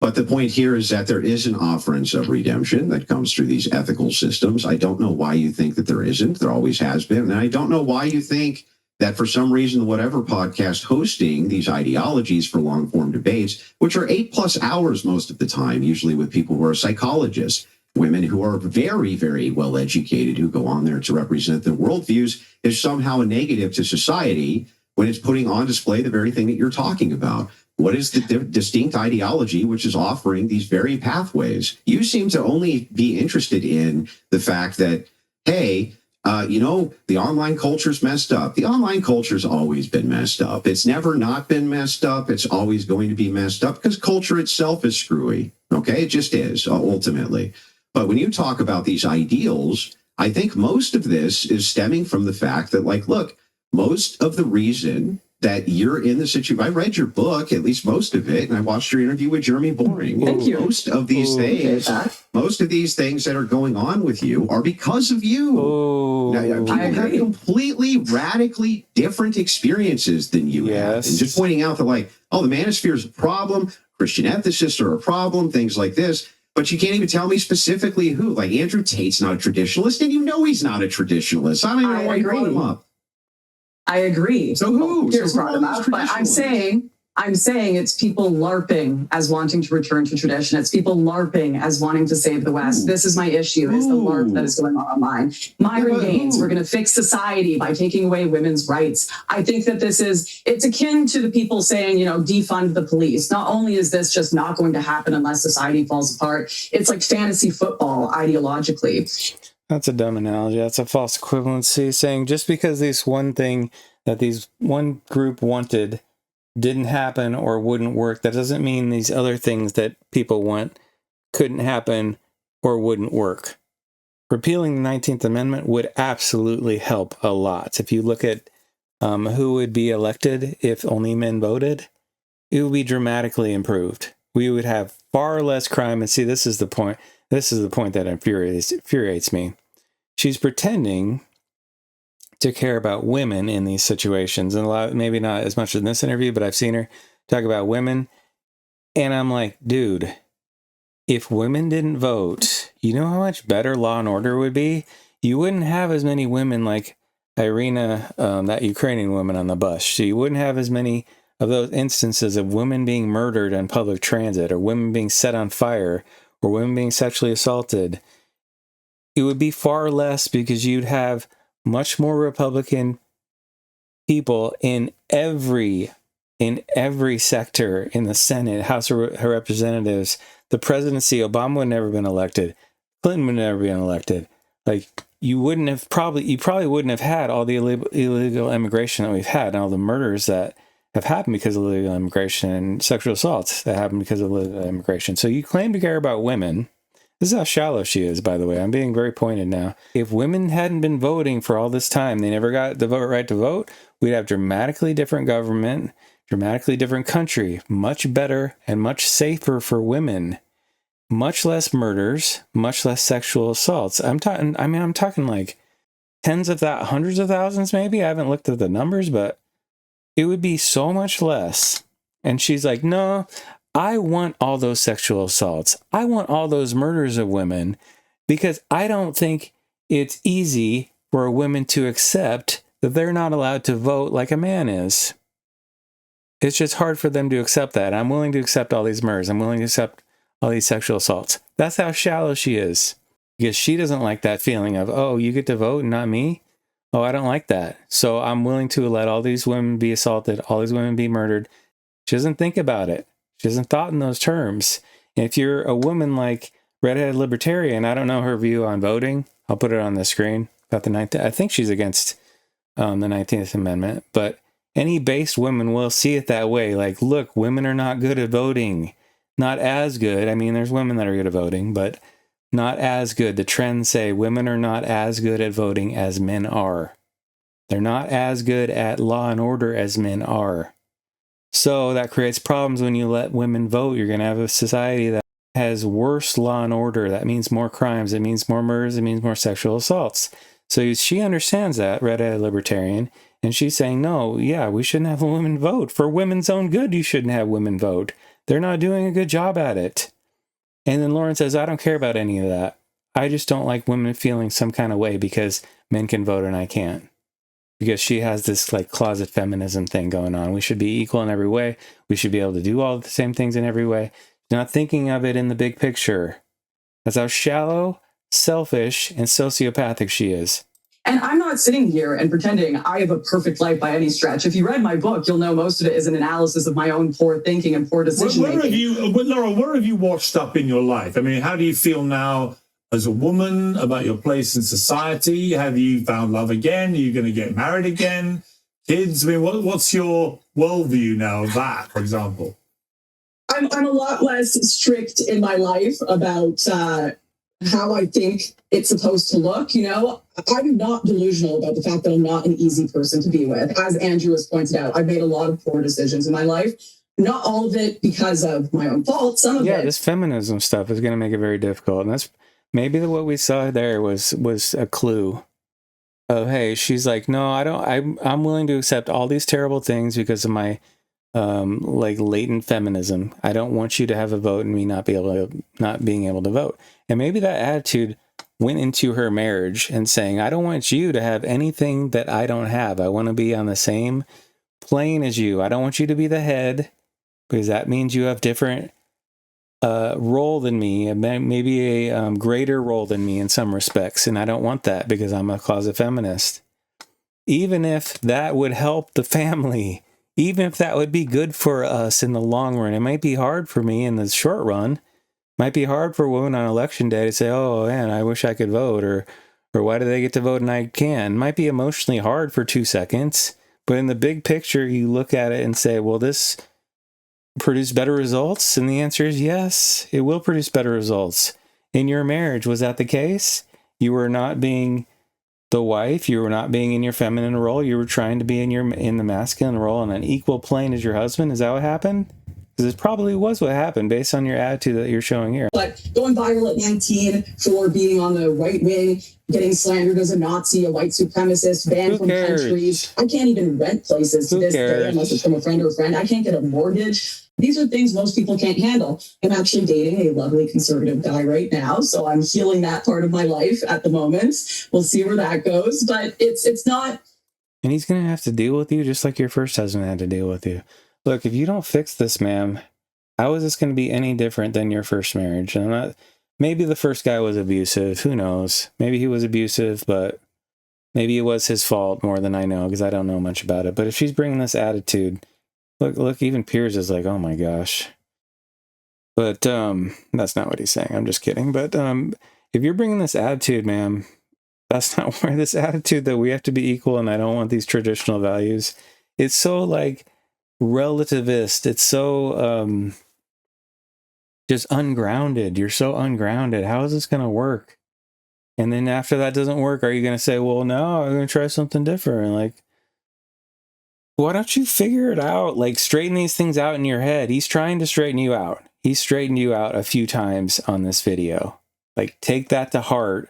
But the point here is that there is an offerance of redemption that comes through these ethical systems. I don't know why you think that there isn't. There always has been. And I don't know why you think that for some reason, whatever podcast hosting these ideologies for long form debates, which are 8+ hours most of the time, usually with people who are psychologists, women who are very, very well educated, who go on there to represent their worldviews, is somehow a negative to society when it's putting on display the very thing that you're talking about. What is the distinct ideology which is offering these very pathways? You seem to only be interested in the fact that, hey, the online culture's messed up. The online culture's always been messed up. It's never not been messed up. It's always going to be messed up because culture itself is screwy. Okay, it just is, ultimately. But when you talk about these ideals, I think most of this is stemming from the fact that, like, look, most of the reason that you're in the situation, I read your book, at least most of it, and I watched your interview with Jeremy Boring. Thank you. Most of these things that are going on with you are because of you. Now, people have completely, radically different experiences than you have. And just pointing out that, like, the Manosphere is a problem, Christian ethicists are a problem, things like this. But you can't even tell me specifically who. Like, Andrew Tate's not a traditionalist, and you know he's not a traditionalist. I don't even know why you brought him up. I agree. So who? Here's brought him up, but I'm saying it's people LARPing as wanting to return to tradition. It's people LARPing as wanting to save the West. This is my issue, is the LARP that is going on online. Myron Gaines, we're going to fix society by taking away women's rights. I think that it's akin to the people saying, defund the police. Not only is this just not going to happen unless society falls apart, it's like fantasy football ideologically. That's a dumb analogy. That's a false equivalency, saying just because this one thing that these one group wanted didn't happen or wouldn't work, that doesn't mean these other things that people want couldn't happen or wouldn't work. Repealing the 19th Amendment would absolutely help a lot. If you look at who would be elected if only men voted, it would be dramatically improved. We would have far less crime. And see, this is the point. This is the point that infuriates me. She's pretending to care about women in these situations. And maybe not as much in this interview, but I've seen her talk about women. And I'm like, dude, if women didn't vote, you know how much better law and order would be? You wouldn't have as many women like Irina, that Ukrainian woman on the bus. So you wouldn't have as many of those instances of women being murdered on public transit, or women being set on fire, or women being sexually assaulted. It would be far less, because you'd have much more Republican people in every sector, in the Senate, House of Representatives, the presidency. Obama would never have been elected. Clinton would never been elected. Like, you probably wouldn't have had all the illegal immigration that we've had and all the murders that have happened because of illegal immigration and sexual assaults that happened because of illegal immigration. So you claim to care about women. This is how shallow she is, by the way. I'm being very pointed now. If women hadn't been voting for all this time, they never got the right to vote, we'd have dramatically different government, dramatically different country, much better and much safer for women, much less murders, much less sexual assaults. I'm talking like hundreds of thousands, maybe. I haven't looked at the numbers, but it would be so much less. And she's like, no, I want all those sexual assaults. I want all those murders of women because I don't think it's easy for a woman to accept that they're not allowed to vote like a man is. It's just hard for them to accept that. I'm willing to accept all these murders. I'm willing to accept all these sexual assaults. That's how shallow she is. Because she doesn't like that feeling of, oh, you get to vote and not me? Oh, I don't like that. So I'm willing to let all these women be assaulted, all these women be murdered. She doesn't think about it. She hasn't thought in those terms. And if you're a woman like redheaded libertarian, I don't know her view on voting. I'll put it on the screen. About the 19th, I think she's against the 19th Amendment. But any based woman will see it that way. Like, look, women are not good at voting. Not as good. I mean, there's women that are good at voting, but not as good. The trends say women are not as good at voting as men are. They're not as good at law and order as men are. So that creates problems when you let women vote. You're going to have a society that has worse law and order. That means more crimes. It means more murders. It means more sexual assaults. So she understands that, redheaded libertarian, and she's saying, no, yeah, we shouldn't have women vote. For women's own good, you shouldn't have women vote. They're not doing a good job at it. And then Lauren says, I don't care about any of that. I just don't like women feeling some kind of way because men can vote and I can't. Because she has this like closet feminism thing going on. We should be equal in every way. We should be able to do all the same things in every way. Not thinking of it in the big picture. That's how shallow, selfish, and sociopathic she is. And I'm not sitting here and pretending I have a perfect life by any stretch. If you read my book, you'll know most of it is an analysis of my own poor thinking and poor decision making. Laura, where have you washed up in your life? I mean, how do you feel now as a woman about your place in society? Have you found love again? Are you going to get married again? Kids? I mean, what's your worldview now of that, for example? I'm a lot less strict in my life about how I think it's supposed to look. You know, I'm not delusional about the fact that I'm not an easy person to be with. As Andrew has pointed out, I've made a lot of poor decisions in my life. Not all of it because of my own fault. Some of it. Yeah, this feminism stuff is going to make it very difficult. And that's maybe what we saw there was a clue of, hey, she's like, no, I'm willing to accept all these terrible things because of my like latent feminism. I don't want you to have a vote and me not being able to vote. And maybe that attitude went into her marriage and saying, I don't want you to have anything that I don't have. I want to be on the same plane as you. I don't want you to be the head because that means you have different role than me, maybe a greater role than me in some respects. And I don't want that because I'm a closet feminist. Even if that would help the family, even if that would be good for us in the long run, it might be hard for me in the short run. Might be hard for women on election day to say, oh, man, I wish I could vote, or why do they get to vote and I can? Might be emotionally hard for 2 seconds, but in the big picture, you look at it and say, will this produce better results? And the answer is yes, it will produce better results. In your marriage, was that the case? You were not being the wife, you were not being in your feminine role, you were trying to be in the masculine role on an equal plane as your husband. Is that what happened? Because it probably was what happened based on your attitude that you're showing here. But going viral at 19 for being on the right wing, getting slandered as a Nazi, a white supremacist, banned from countries. I can't even rent places to this day unless it's from a friend or a friend. I can't get a mortgage. These are things most people can't handle. I'm actually dating a lovely conservative guy right now, so I'm healing that part of my life at the moment. We'll see where that goes, but it's not. And he's going to have to deal with you just like your first husband had to deal with you. Look, if you don't fix this, ma'am, how is this going to be any different than your first marriage? And maybe the first guy was abusive. Who knows? Maybe he was abusive, but maybe it was his fault more than I know because I don't know much about it. But if she's bringing this attitude, look, even Piers is like, oh my gosh. But that's not what he's saying. I'm just kidding. But if you're bringing this attitude, ma'am, that's not where this attitude that we have to be equal and I don't want these traditional values. It's so like relativist. It's so just ungrounded. You're so ungrounded. How is this going to work? And then after that doesn't work, are you going to say, well, no, I'm going to try something different? Like, why don't you figure it out? Like, straighten these things out in your head. He's trying to straighten you out. He's straightened you out a few times on this video. Like, take that to heart.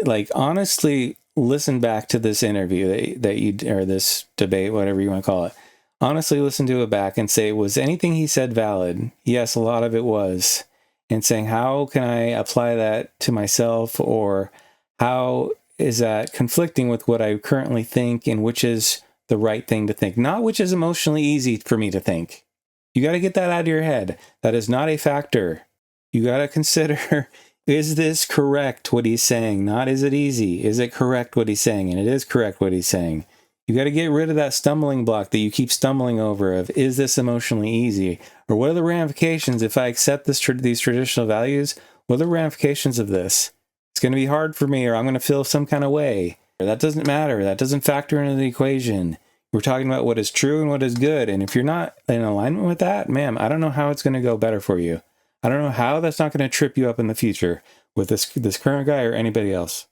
Like, honestly, listen back to this interview that you, or this debate, whatever you want to call it. Honestly, listen to it back and say, was anything he said valid? Yes, a lot of it was. And saying, how can I apply that to myself? Or how is that conflicting with what I currently think, and which is the right thing to think? Not which is emotionally easy for me to think. You got to get that out of your head. That is not a factor. You got to consider, is this correct what he's saying? Not is it easy? Is it correct what he's saying? And it is correct what he's saying. You got to get rid of that stumbling block that you keep stumbling over of, is this emotionally easy? Or what are the ramifications if I accept these traditional values? What are the ramifications of this? It's going to be hard for me, or I'm going to feel some kind of way. That doesn't matter. That doesn't factor into the equation. We're talking about what is true and what is good. And if you're not in alignment with that, ma'am, I don't know how it's going to go better for you. I don't know how that's not going to trip you up in the future with this current guy or anybody else.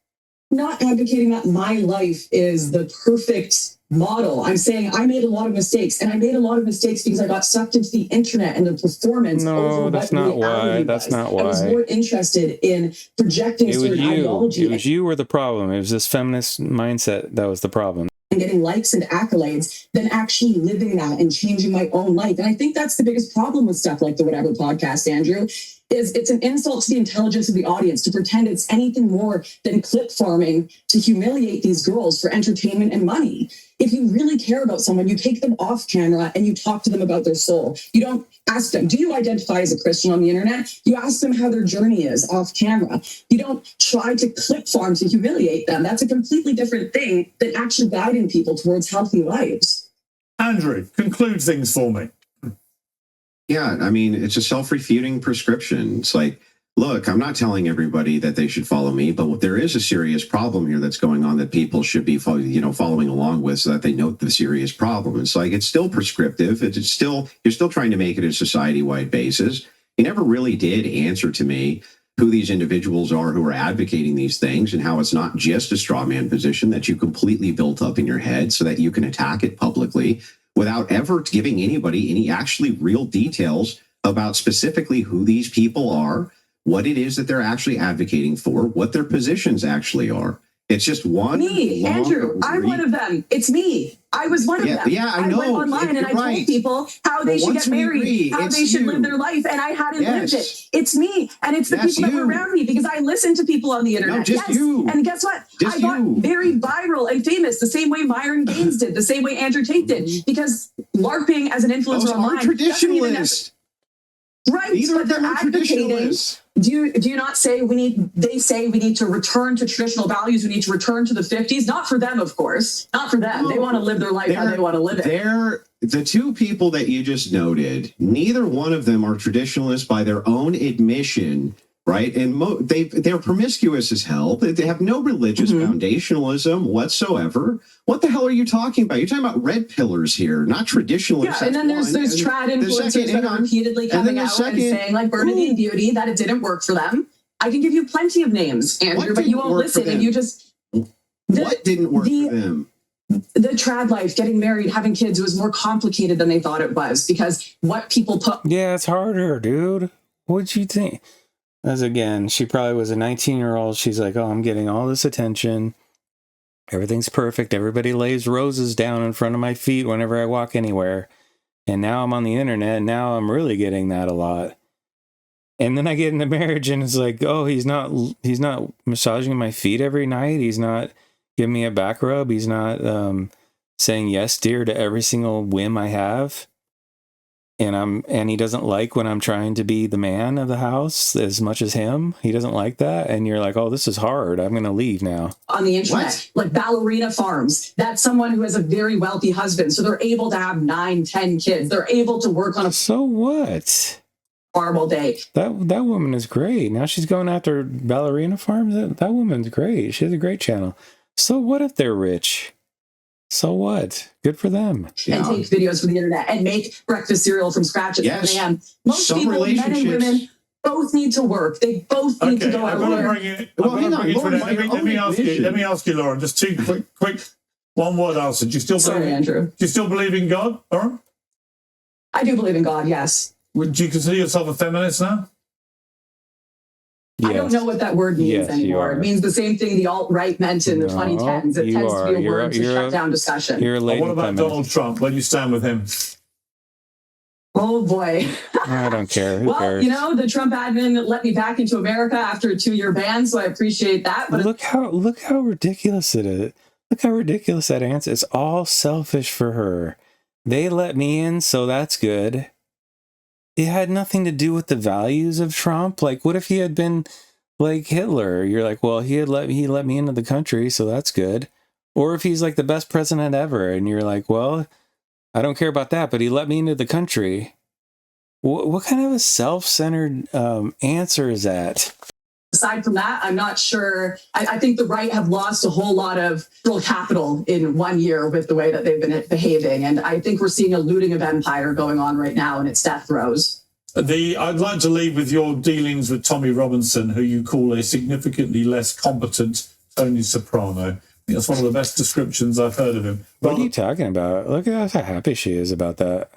Not advocating that my life is the perfect model. I'm saying I made a lot of mistakes, and I made a lot of mistakes because I got sucked into the internet and the performance. No, that's not why. That's not why. I was more interested in projecting certain ideology. It was you were the problem. It was this feminist mindset that was the problem. And getting likes and accolades than actually living that and changing my own life. And I think that's the biggest problem with stuff like the Whatever podcast, Andrew, is it's an insult to the intelligence of the audience to pretend it's anything more than clip farming to humiliate these girls for entertainment and money. If you really care about someone, you take them off camera and you talk to them about their soul. You don't ask them, do you identify as a Christian on the internet? You ask them how their journey is off camera. You don't try to clip farm to humiliate them. That's a completely different thing than actually guiding people towards healthy lives. Andrew, conclude things for me. Yeah, I mean, it's a self-refuting prescription. It's like, look, I'm not telling everybody that they should follow me, but there is a serious problem here that's going on that people should be, following along with, so that they note the serious problem. It's like, it's still prescriptive. You're still trying to make it a society-wide basis. You never really did answer to me who these individuals are who are advocating these things, and how it's not just a straw man position that you completely built up in your head so that you can attack it publicly without ever giving anybody any actually real details about specifically who these people are, what it is that they're actually advocating for, what their positions actually are. It's just one. Me, Andrew, I'm one of them. It's me. I was one of them. Yeah, I know. I went online and I told people how they should get married, how they should live their life, and I hadn't lived it. It's me, and it's the people that were around me, because I listened to people on the internet. No, just you. And guess what? I got very viral and famous, the same way Myron Gaines did, the same way Andrew Tate did, because LARPing as an influencer online. Traditionalists. Right, Neither but of them they're are advocating. traditionalists. Do you not say they say we need to return to traditional values, we need to return to the 50s? Not for them, of course. Not for them. They want to live their life how they want to live it. The two people that you just noted, neither one of them are traditionalists by their own admission, right? And they're promiscuous as hell. They have no religious foundationalism whatsoever. What the hell are you talking about? You're talking about red pillars here, not traditionalists. Yeah, and then there's trad influencers that are repeatedly coming out and saying, like Bernadine Beauty, that it didn't work for them. I can give you plenty of names, Andrew, but you won't listen, and you just... What didn't work for them? The trad life, getting married, having kids, was more complicated than they thought it was, because what people put... Yeah, it's harder, dude. What'd you think? As again, she probably was a 19-year-old. She's like, oh, I'm getting all this attention. Everything's perfect. Everybody lays roses down in front of my feet whenever I walk anywhere. And now I'm on the internet, and now I'm really getting that a lot. And then I get into marriage, and it's like, oh, he's not massaging my feet every night. He's not giving me a back rub. He's not saying yes, dear, to every single whim I have. And he doesn't like when I'm trying to be the man of the house as much as him. He doesn't like that. And you're like, oh, this is hard. I'm going to leave now. On the internet, like Ballerina Farms, that's someone who has a very wealthy husband. So they're able to have 9, 10 kids. They're able to work on a... So what? farm all day. That woman is great. Now she's going after Ballerina Farm. That woman's great. She has a great channel. So what if they're rich? So what? Good for them. And take videos for the internet and make breakfast cereal from scratch at 7 a.m. Most Some people, men and women, both need to work. They both need to go out there. Let me ask you, Lauren, just two quick one-word answer. Do you still believe, Andrew. Do you still believe in God, Lauren? I do believe in God, yes. Would you consider yourself a feminist now? Yes. I don't know what that word means anymore. It means the same thing the alt-right meant in the 2010s. It tends to be a word to shut down discussion. You're a lady what about feminist. Donald Trump? Where do you stand with him? Oh, boy. I don't care. Who Well, cares? you know, the Trump admin let me back into America after a 2-year ban, so I appreciate that. But look how ridiculous it is. Look how ridiculous that answer is. It's all selfish for her. They let me in, so that's good. It had nothing to do with the values of Trump. Like, what if he had been like Hitler? You're like, well, he let me into the country, so that's good. Or if he's like the best president ever, and you're like, well, I don't care about that, but he let me into the country. What kind of a self-centered answer is that? aside from that, I'm not sure. I think the right have lost a whole lot of capital in 1 year with the way that they've been behaving. And I think we're seeing a looting of empire going on right now in its death throes. I'd like to leave with your dealings with Tommy Robinson, who you call a significantly less competent Tony Soprano. I think that's one of the best descriptions I've heard of him. What are you talking about? Look at how happy she is about that.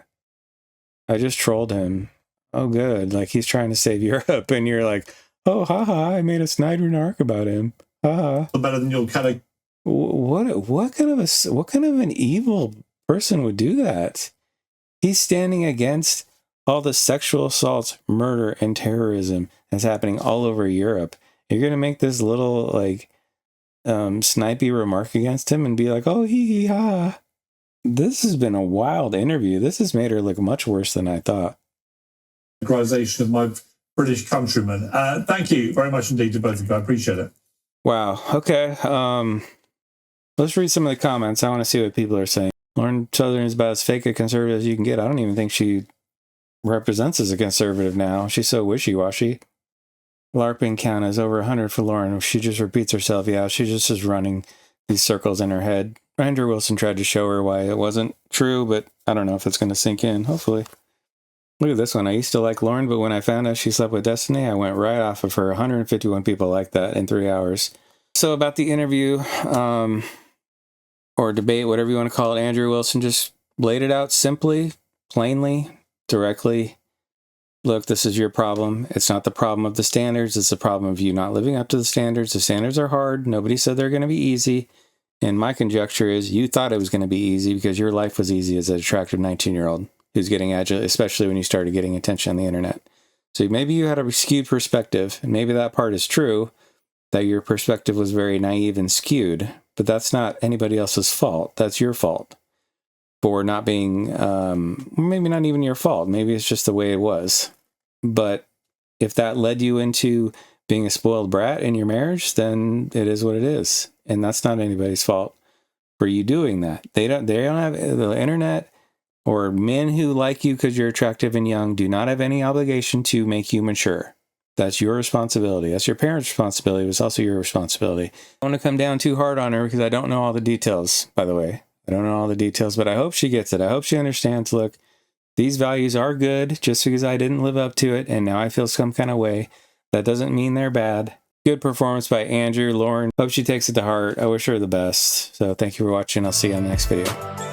I just trolled him. Oh, good. Like he's trying to save Europe, and you're like, oh, haha, I made a snide remark about him. Haha. Better than your kind of... What kind of an evil person would do that? He's standing against all the sexual assaults, murder, and terrorism that's happening all over Europe. You're gonna make this little like snipey remark against him and be like, oh, hee ha. This has been a wild interview. This has made her look much worse than I thought. Of my British countrymen. Thank you very much indeed to both of you. I appreciate it. Wow. Okay. Let's read some of the comments. I want to see what people are saying. Lauren Southern is about as fake a conservative as you can get. I don't even think she represents as a conservative now. She's so wishy-washy. LARPing count is over 100 for Lauren. She just repeats herself. Yeah, she just is running these circles in her head. Andrew Wilson tried to show her why it wasn't true, but I don't know if it's going to sink in. Hopefully. Look at this one. I used to like Lauren, but when I found out she slept with Destiny, I went right off of her. 151 people like that in 3 hours. So about the interview, or debate, whatever you want to call it, Andrew Wilson just laid it out simply, plainly, directly. Look, this is your problem. It's not the problem of the standards. It's the problem of you not living up to the standards. The standards are hard. Nobody said they're going to be easy. And my conjecture is you thought it was going to be easy because your life was easy as an attractive 19-year-old who's getting agile, especially when you started getting attention on the internet. So maybe you had a skewed perspective, and maybe that part is true, that your perspective was very naive and skewed, but that's not anybody else's fault. That's your fault for not being, maybe not even your fault. Maybe it's just the way it was. But if that led you into being a spoiled brat in your marriage, then it is what it is. And that's not anybody's fault for you doing that. They don't have the internet or men who like you because you're attractive and young do not have any obligation to make you mature. That's your responsibility. That's your parents' responsibility. It was also your responsibility. I don't want to come down too hard on her because I don't know all the details, by the way. I don't know all the details, but I hope she gets it. I hope she understands, look, these values are good just because I didn't live up to it and now I feel some kind of way. That doesn't mean they're bad. Good performance by Andrew. Lauren, hope she takes it to heart. I wish her the best. So thank you for watching. I'll see you on the next video.